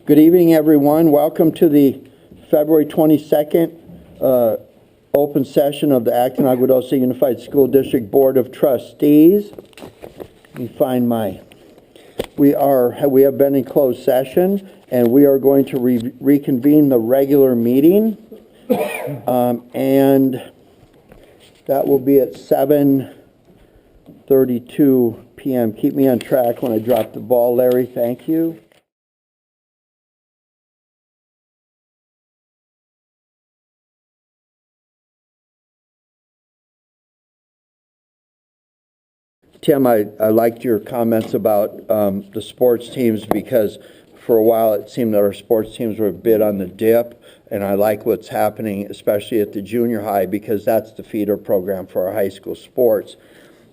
Good evening, everyone. Welcome to the February 22nd open session of the Acton Agua Dulce Unified School District Board of Trustees. Let me find we have been in closed session, and we are going to reconvene the regular meeting, and that will be at 7:32 p.m. Keep me on track when I drop the ball, Larry. Thank you. Tim, I liked your comments about the sports teams, because for a while it seemed that our sports teams were a bit on the dip, and I like what's happening, especially at the junior high, because that's the feeder program for our high school sports.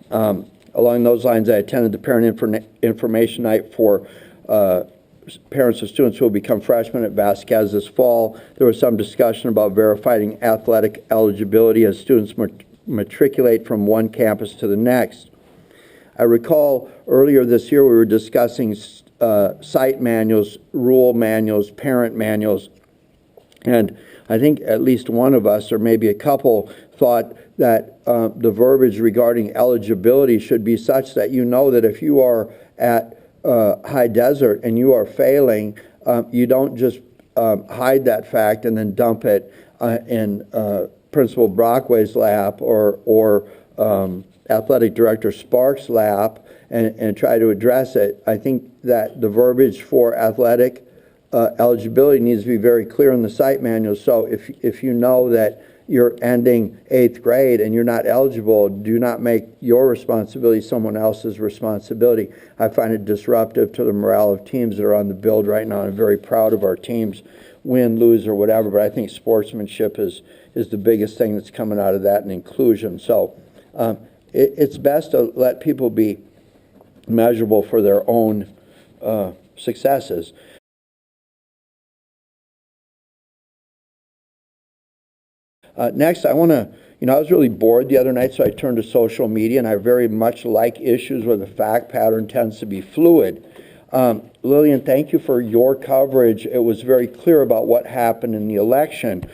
Along those lines, I attended the Parent Information Night for parents of students who will become freshmen at Vasquez this fall. There was some discussion about verifying athletic eligibility as students matriculate from one campus to the next. I recall earlier this year we were discussing site manuals, rule manuals, parent manuals, and I think at least one of us, or maybe a couple, thought that the verbiage regarding eligibility should be such that you know that if you are at High Desert and you are failing, you don't just hide that fact and then dump it in Principal Brockway's lap or Athletic Director Sparks' lap and try to address it. I think that the verbiage for athletic eligibility needs to be very clear in the site manual. So if you know that you're ending 8th grade and you're not eligible, do not make your responsibility someone else's responsibility. I find it disruptive to the morale of teams that are on the build right now. I'm very proud of our teams, win, lose, or whatever, but I think sportsmanship is the biggest thing that's coming out of that, and inclusion. So it's best to let people be measurable for their own successes. Next, I want to, I was really bored the other night, so I turned to social media, and I very much like issues where the fact pattern tends to be fluid. Lillian, thank you for your coverage. It was very clear about what happened in the election.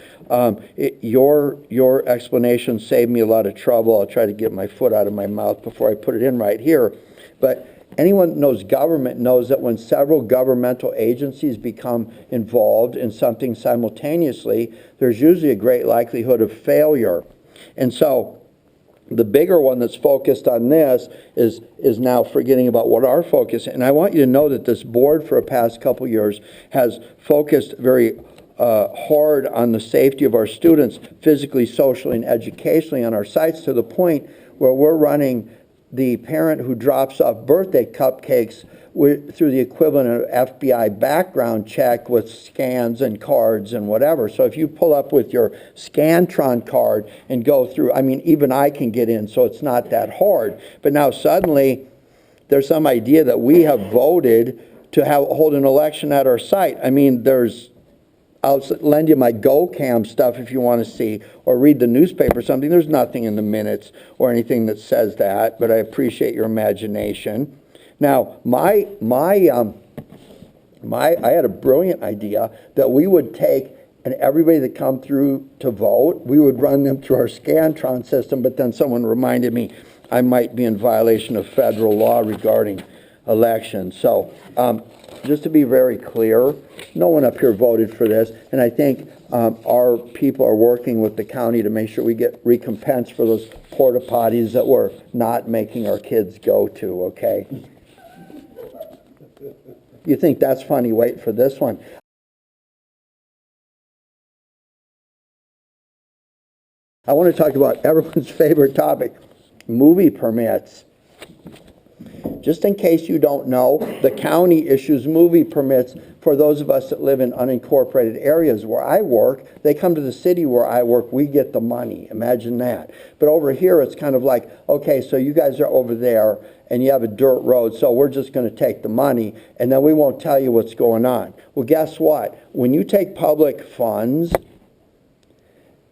Your explanation saved me a lot of trouble. I'll try to get my foot out of my mouth before I put it in right here. But anyone that knows government knows that when several governmental agencies become involved in something simultaneously, there's usually a great likelihood of failure. And so the bigger one that's focused on this is now forgetting about what our focus is. And I want you to know that this board for the past couple years has focused very hard on the safety of our students physically, socially, and educationally on our sites, to the point where we're running the parent who drops off birthday cupcakes through the equivalent of FBI background check with scans and cards and whatever. So if you pull up with your Scantron card and go through, I mean, even I can get in, so it's not that hard. But now suddenly there's some idea that we have voted to hold an election at our site. I mean, I'll lend you my GoCam stuff if you want to see, or read the newspaper or something. There's nothing in the minutes or anything that says that, but I appreciate your imagination. Now, I had a brilliant idea that we would take, and everybody that come through to vote, we would run them through our Scantron system, but then someone reminded me I might be in violation of federal law regarding elections. So just to be very clear, no one up here voted for this, and I think our people are working with the county to make sure we get recompense for those porta potties that we're not making our kids go to, okay? You think that's funny? Wait for this one. I want to talk about everyone's favorite topic, movie permits. Just in case you don't know, the county issues movie permits for those of us that live in unincorporated areas. Where I work, they come to the city where I work, we get the money. Imagine that. But over here, it's kind of like, okay, so you guys are over there, and you have a dirt road, so we're just going to take the money, and then we won't tell you what's going on. Well, guess what? When you take public funds,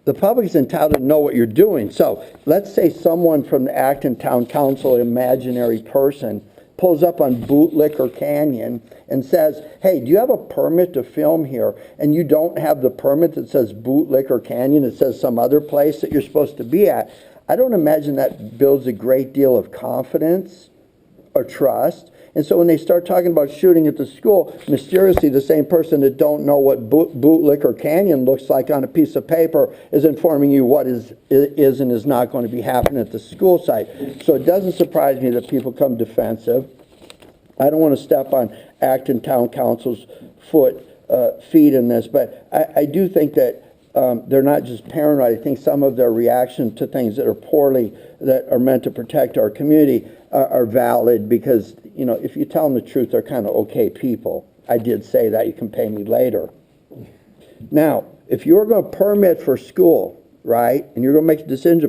the public is entitled to know what you're doing. So let's say someone from the Acton Town Council, an imaginary person, pulls up on Bootlicker Canyon and says, hey, do you have a permit to film here? And you don't have the permit that says Bootlicker Canyon, it says some other place that you're supposed to be at. I don't imagine that builds a great deal of confidence or trust. And so when they start talking about shooting at the school, mysteriously the same person that don't know what Bootlicker Canyon looks like on a piece of paper is informing you what is and is not going to be happening at the school site. So it doesn't surprise me that people come defensive. I don't want to step on Acton Town Council's feet in this, but I do think that they're not just paranoid. I think some of their reaction to things that are meant to protect our community are valid, because, you know, if you tell them the truth, they're kind of okay people. I did say that. You can pay me later. Now, if you're going to permit for school, right, and you're going to make a decision to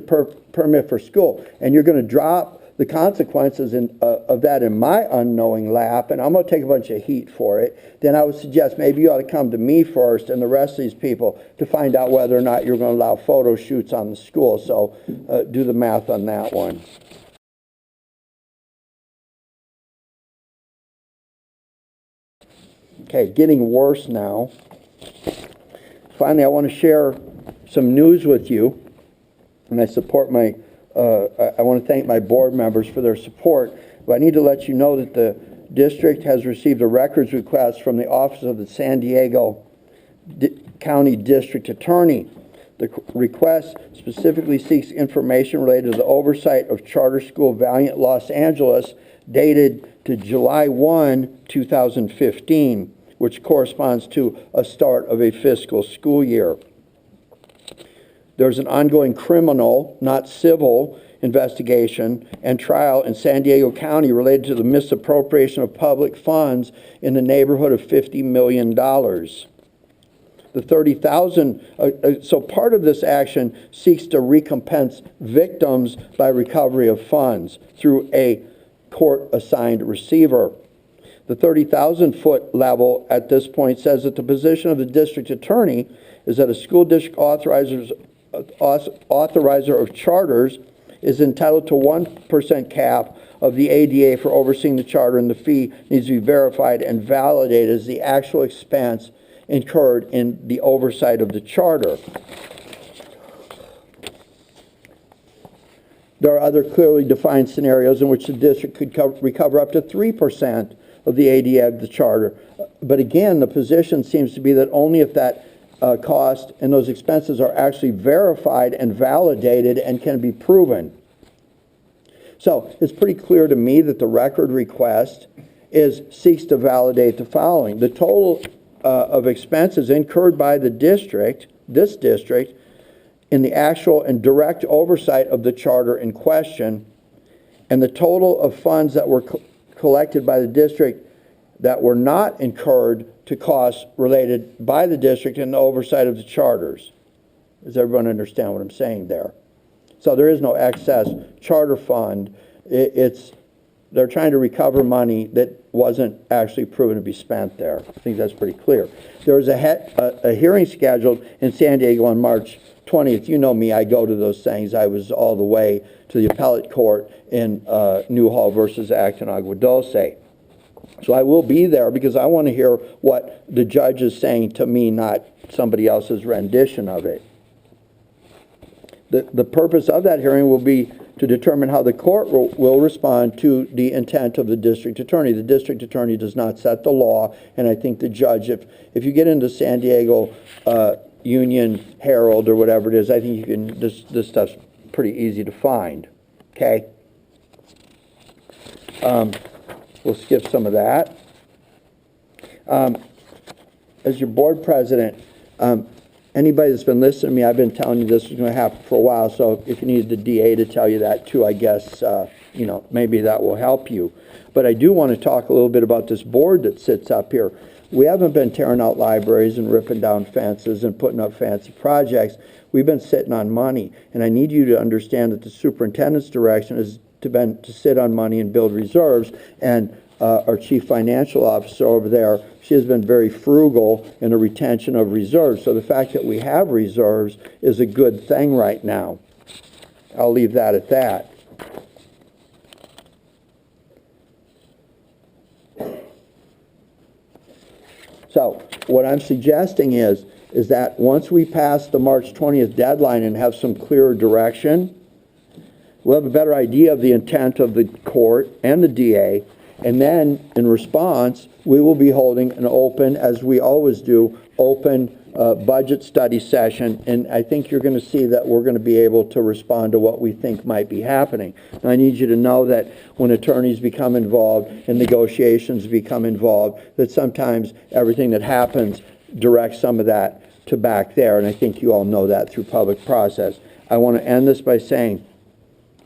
permit for school, and you're going to drop the consequences of that in my unknowing lap, and I'm going to take a bunch of heat for it, then I would suggest maybe you ought to come to me first and the rest of these people to find out whether or not you're going to allow photo shoots on the school. So do the math on that one. Okay, getting worse now. Finally, I want to share some news with you, and I support my I want to thank my board members for their support, but I need to let you know that the district has received a records request from the Office of the San Diego County District Attorney. The request specifically seeks information related to the oversight of Charter School Valiant Los Angeles, dated to July 1, 2015, which corresponds to a start of a fiscal school year. There's an ongoing criminal, not civil, investigation and trial in San Diego County related to the misappropriation of public funds in the neighborhood of $50 million. The 30,000, so part of this action seeks to recompense victims by recovery of funds through a court-assigned receiver. The 30,000-foot level at this point says that the position of the district attorney is that a school district authorizer of charters is entitled to 1% cap of the ADA for overseeing the charter, and the fee needs to be verified and validated as the actual expense incurred in the oversight of the charter. There are other clearly defined scenarios in which the district could recover up to 3% of the ADA of the charter. But again, the position seems to be that only if that cost and those expenses are actually verified and validated and can be proven. So it's pretty clear to me that the record request seeks to validate the following. The total of expenses incurred by the district, this district, in the actual and direct oversight of the charter in question, and the total of funds that were collected by the district that were not incurred to costs related by the district in the oversight of the charters. Does everyone understand what I'm saying there? So there is no excess charter fund. They're trying to recover money that wasn't actually proven to be spent there. I think that's pretty clear. There was a hearing scheduled in San Diego on March 20th. You know me, I go to those things. I was all the way to the appellate court in Newhall versus Acton, Agua, Dulce. So I will be there because I want to hear what the judge is saying to me, not somebody else's rendition of it. The purpose of that hearing will be to determine how the court will respond to the intent of the district attorney. The district attorney does not set the law, and I think the judge, if you get into San Diego Union Herald or whatever it is, I think you can, this stuff's pretty easy to find, okay? We'll skip some of that. As your board president, anybody that's been listening to me, I've been telling you this is going to happen for a while, so if you needed the DA to tell you that too, I guess, maybe that will help you. But I do want to talk a little bit about this board that sits up here. We haven't been tearing out libraries and ripping down fences and putting up fancy projects. We've been sitting on money, and I need you to understand that the superintendent's direction is to sit on money and build reserves, and our chief financial officer over there, she has been very frugal in the retention of reserves. So the fact that we have reserves is a good thing right now. I'll leave that at that. So what I'm suggesting is that once we pass the March 20th deadline and have some clearer direction, we'll have a better idea of the intent of the court and the DA, and then in response, we will be holding an open, as we always do, open budget study session, and I think you're going to see that we're going to be able to respond to what we think might be happening. And I need you to know that when attorneys become involved and negotiations become involved, that sometimes everything that happens directs some of that to back there, and I think you all know that through public process. I want to end this by saying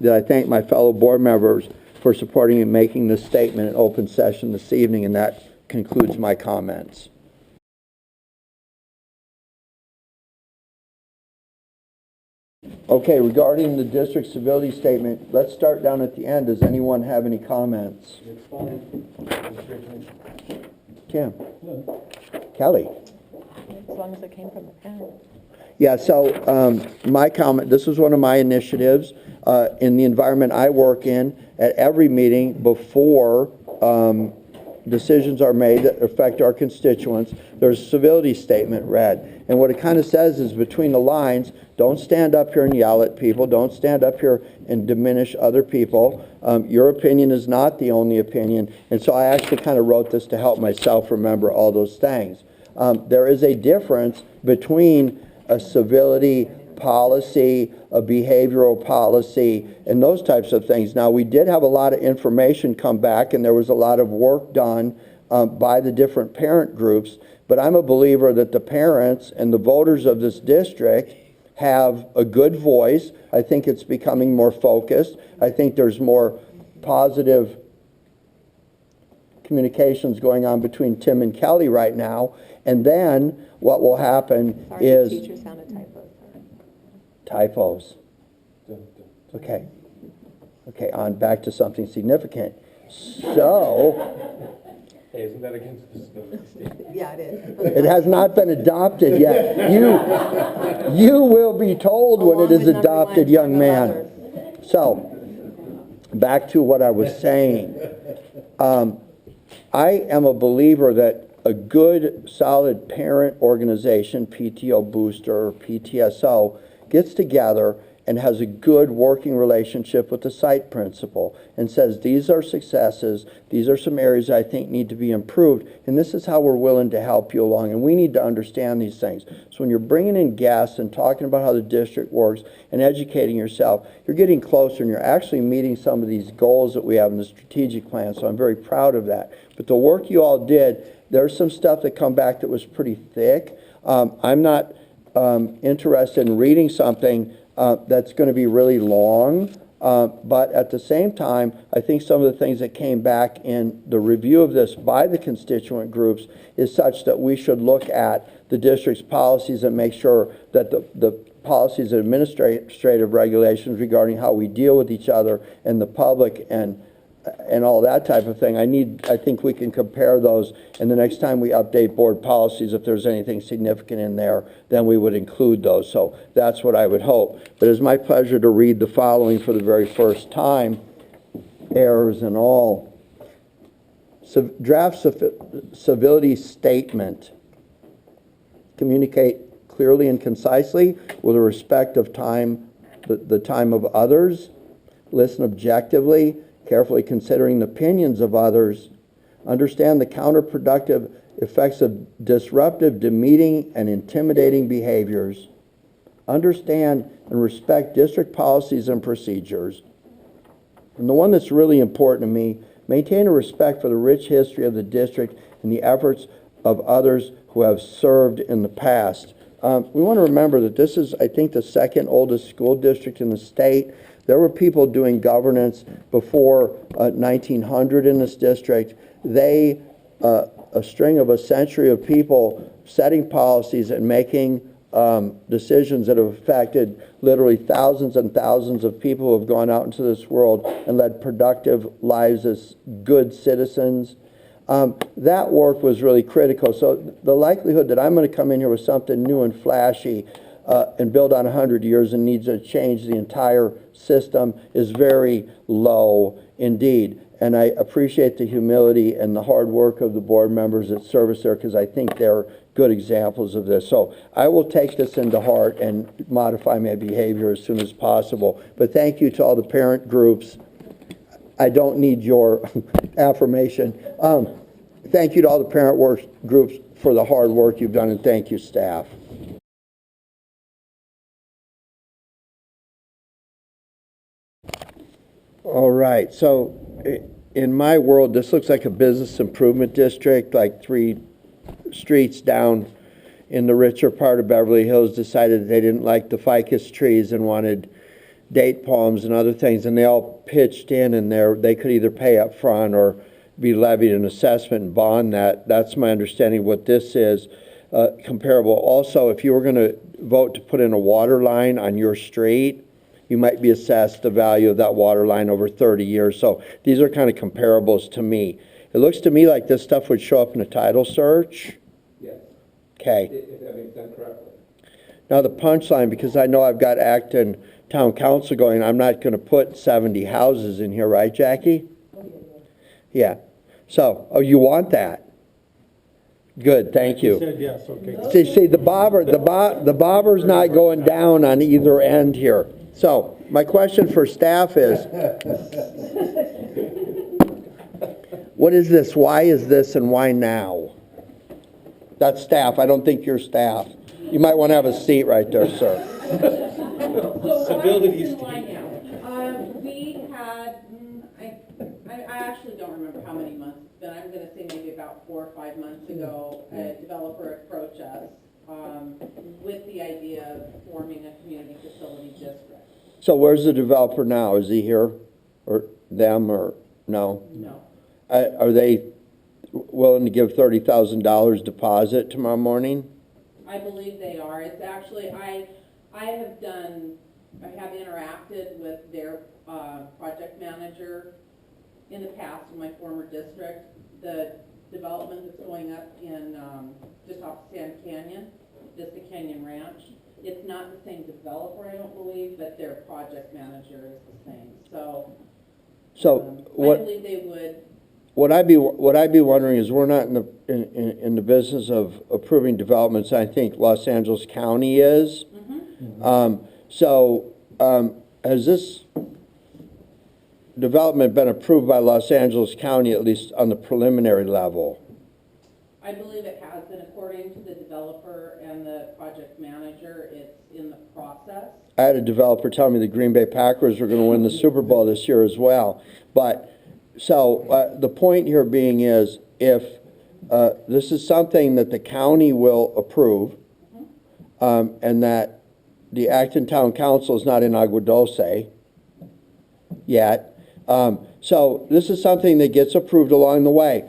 that I thank my fellow board members for supporting and making this statement in open session this evening, and that concludes my comments. Okay, regarding the district civility statement, let's start down at the end. Does anyone have any comments? It's fine. Kim? Kelly? As long as it came from the parent. Yeah, so my comment, this was one of my initiatives in the environment I work in. At every meeting before decisions are made that affect our constituents, there's a civility statement read. And what it kind of says is, between the lines, don't stand up here and yell at people. Don't stand up here and diminish other people. Your opinion is not the only opinion. And so I actually kind of wrote this to help myself remember all those things. There is a difference between a civility policy, a behavioral policy, and those types of things. Now, we did have a lot of information come back, and there was a lot of work done by the different parent groups, but I'm a believer that the parents and the voters of this district have a good voice. I think it's becoming more focused. I think there's more positive communications going on between Tim and Kelly right now, and then what will happen is... Teacher sounded typos. Typos. Okay. Okay, on back to something significant. So... Hey, isn't that against the civility statement? Yeah, it is. It has not been adopted yet. You will be told when it is adopted, young man. So, back to what I was saying. I am a believer that a good, solid parent organization, PTO booster or PTSO, gets together and has a good working relationship with the site principal and says, these are successes, these are some areas I think need to be improved, and this is how we're willing to help you along, and we need to understand these things. So when you're bringing in guests and talking about how the district works and educating yourself, you're getting closer and you're actually meeting some of these goals that we have in the strategic plan, so I'm very proud of that. But the work you all did, there's some stuff that come back that was pretty thick. I'm not interested in reading something that's going to be really long, but at the same time, I think some of the things that came back in the review of this by the constituent groups is such that we should look at the district's policies and make sure that the policies and administrative regulations regarding how we deal with each other and the public and all that type of thing. I think we can compare those, and the next time we update board policies, if there's anything significant in there, then we would include those. So that's what I would hope. But it's my pleasure to read the following for the very first time, errors and all. Draft civility statement. Communicate clearly and concisely with the respect of time, the time of others. Listen objectively, carefully considering the opinions of others, understand the counterproductive effects of disruptive, demeaning, and intimidating behaviors, understand and respect district policies and procedures, and the one that's really important to me, maintain a respect for the rich history of the district and the efforts of others who have served in the past. We want to remember that this is, I think, the second oldest school district in the state. There were people doing governance before 1900 in this district. They, a string of a century of people setting policies and making decisions that have affected literally thousands and thousands of people who have gone out into this world and led productive lives as good citizens. That work was really critical. So the likelihood that I'm going to come in here with something new and flashy and build on 100 years and needs to change the entire system is very low indeed. And I appreciate the humility and the hard work of the board members that service there, because I think they're good examples of this. So I will take this into heart and modify my behavior as soon as possible. But thank you to all the parent groups. I don't need your affirmation. Thank you to all the parent work groups for the hard work you've done, and thank you, staff. All right, so in my world, this looks like a business improvement district, like 3 streets down in the richer part of Beverly Hills decided they didn't like the ficus trees and wanted date palms and other things, and they all pitched in, and they could either pay up front or be levied an assessment and bond that. That's my understanding of what this is. Comparable. Also, if you were going to vote to put in a water line on your street, you might be assessed the value of that water line over 30 years. So these are kind of comparables to me. It looks to me like this stuff would show up in a title search. Yes. Okay. If that makes sense correctly. Now the punchline, because I know I've got Acton Town Council going, I'm not going to put 70 houses in here, right, Jackie? Yeah. So, oh, you want that? Good, thank you. Said yes, okay. See, the bobber's not going down on either end here. So, my question for staff is, what is this? Why is this, and why now? That's staff. I don't think you're staff. You might want to have a seat right there, sir. Civility. We had, I actually don't remember how many months, but I'm gonna say maybe about 4 or 5 months ago, a developer approached us, with the idea of forming a community facility district. So where's the developer now? Is he here? Or them, or no? No. Are they willing to give $30,000 deposit tomorrow morning? I believe they are. It's actually, I have interacted with their project manager in the past in my former district. The development that's going up in just off Sand Canyon, Vista Canyon Ranch, it's not the same developer, I don't believe, but their project manager is the same. So what I believe they would. What I'd be wondering is, we're not in the business of approving developments. I think Los Angeles County is. Mm-hmm. Has this development been approved by Los Angeles County, at least on the preliminary level? I believe it has been, according to the developer and the project manager. It's in the process. I had a developer tell me the Green Bay Packers were going to win the Super Bowl this year as well. But the point here being is, if this is something that the county will approve, and that the Acton Town Council is not in Agua Dulce yet, so this is something that gets approved along the way.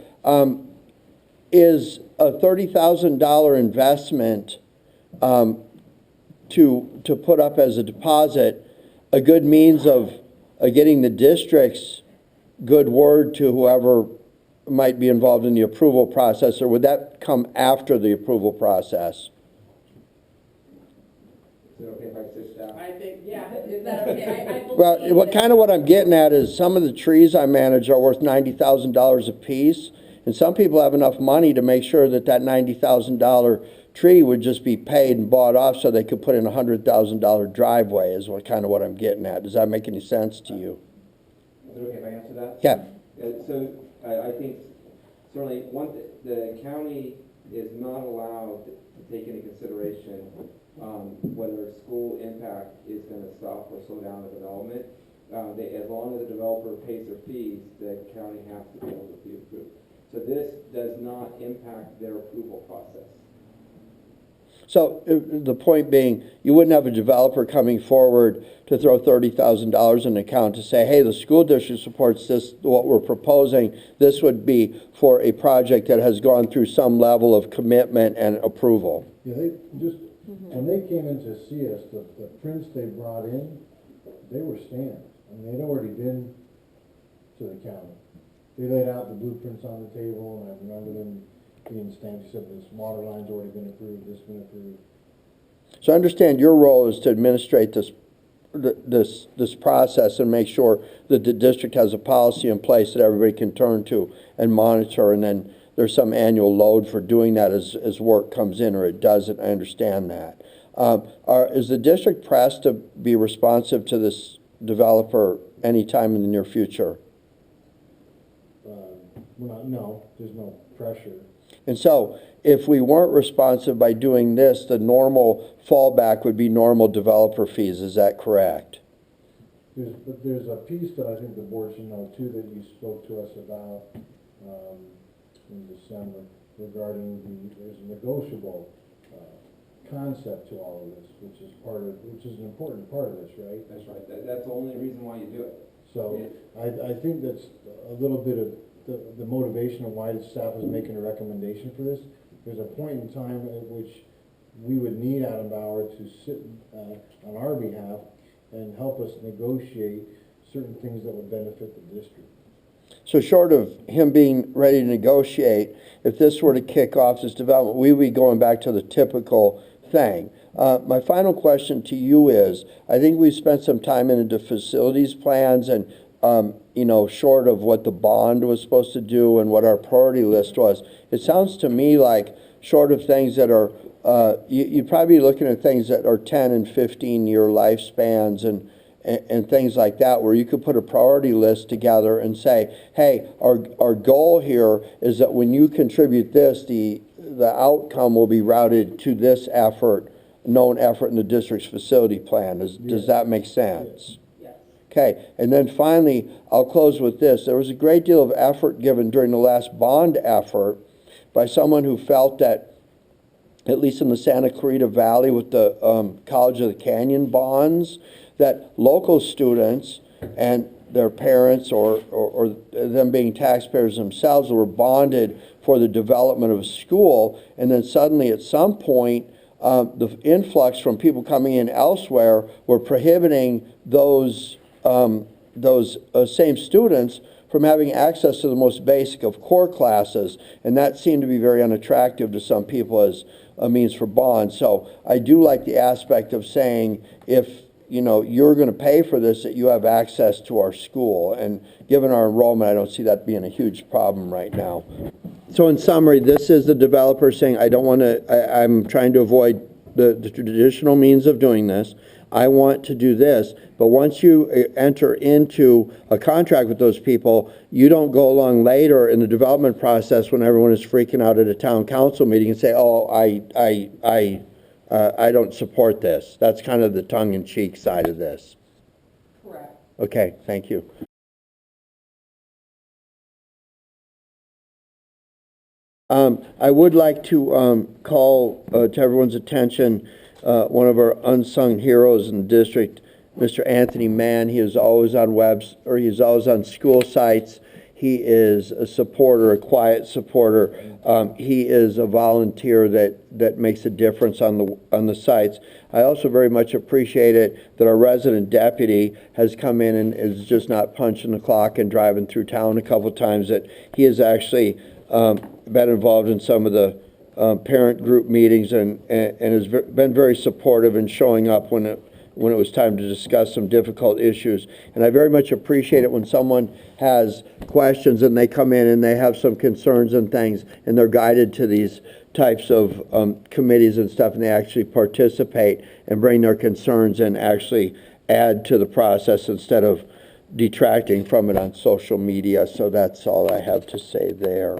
Is a $30,000 investment to put up as a deposit a good means of getting the district's good word to whoever might be involved in the approval process, or would that come after the approval process? Is it okay if I switch that? I think, yeah, is that okay? I believe Well, what I'm getting at is, some of the trees I manage are worth $90,000 a piece, and some people have enough money to make sure that that $90,000 tree would just be paid and bought off, so they could put in a $100,000 driveway, is what I'm getting at. Does that make any sense to you? Is it okay if I answer that? Yeah. So I think certainly the county is not allowed to take into consideration whether school impact is going to stop or slow down the development. As long as the developer pays their fees, the county has to be able to be approved. So this does not impact their approval process. So the point being, you wouldn't have a developer coming forward to throw $30,000 in the account to say, hey, the school district supports this, what we're proposing. This would be for a project that has gone through some level of commitment and approval. Yeah, they just, when they came in to see us, the prints they brought in, they were stamped. I mean, they'd already been to the county. They laid out the blueprints on the table, and I remember them being stamped. He said this water line's already been approved, this been approved. So I understand your role is to administrate this this process and make sure that the district has a policy in place that everybody can turn to and monitor, and then there's some annual load for doing that as work comes in or it doesn't. I understand that. Is the district pressed to be responsive to this developer anytime in the near future? No, there's no pressure. And so, if we weren't responsive by doing this, the normal fallback would be normal developer fees. Is that correct? But there's a piece that I think the board should know too that you spoke to us about in December regarding there's a negotiable concept to all of this, which is an important part of this, right? That's right. That's the only reason why you do it. So I think that's a little bit of the motivation of why the staff is making a recommendation for this. There's a point in time at which we would need Adam Bauer to sit on our behalf and help us negotiate certain things that would benefit the district. So short of him being ready to negotiate, if this were to kick off this development, we would be going back to the typical thing. My final question to you is, I think we spent some time into facilities plans and short of what the bond was supposed to do and what our priority list was, it sounds to me like short of things that are, you'd probably be looking at things that are 10 and 15-year lifespans and things like that, where you could put a priority list together and say, hey, our goal here is that when you contribute this, the outcome will be routed to this known effort in the district's facility plan. Does that make sense? Yes. Okay, and then finally, I'll close with this. There was a great deal of effort given during the last bond effort by someone who felt that, at least in the Santa Clarita Valley with the College of the Canyon bonds, that local students and their parents or them being taxpayers themselves were bonded for the development of a school, and then suddenly at some point the influx from people coming in elsewhere were prohibiting those same students from having access to the most basic of core classes, and that seemed to be very unattractive to some people as a means for bonds. So I do like the aspect of saying, if you're going to pay for this, that you have access to our school, and given our enrollment, I don't see that being a huge problem right now. So in summary, this is the developer saying, I'm trying to avoid the traditional means of doing this. I want to do this, but once you enter into a contract with those people, you don't go along later in the development process when everyone is freaking out at a town council meeting and say, oh, I don't support this. That's kind of the tongue-in-cheek side of this. Correct. Okay, thank you. I would like to call to everyone's attention one of our unsung heroes in the district, Mr. Anthony Mann. He is always on he's always on school sites. He is a supporter, a quiet supporter. He is a volunteer that makes a difference on the sites. I also very much appreciate it that our resident deputy has come in and is just not punching the clock and driving through town a couple times, that he has actually been involved in some of the parent group meetings and has been very supportive in showing up when it was time to discuss some difficult issues. And I very much appreciate it when someone has questions and they come in and they have some concerns and things, and they're guided to these types of committees and stuff, and they actually participate and bring their concerns and actually add to the process instead of detracting from it on social media. So that's all I have to say there.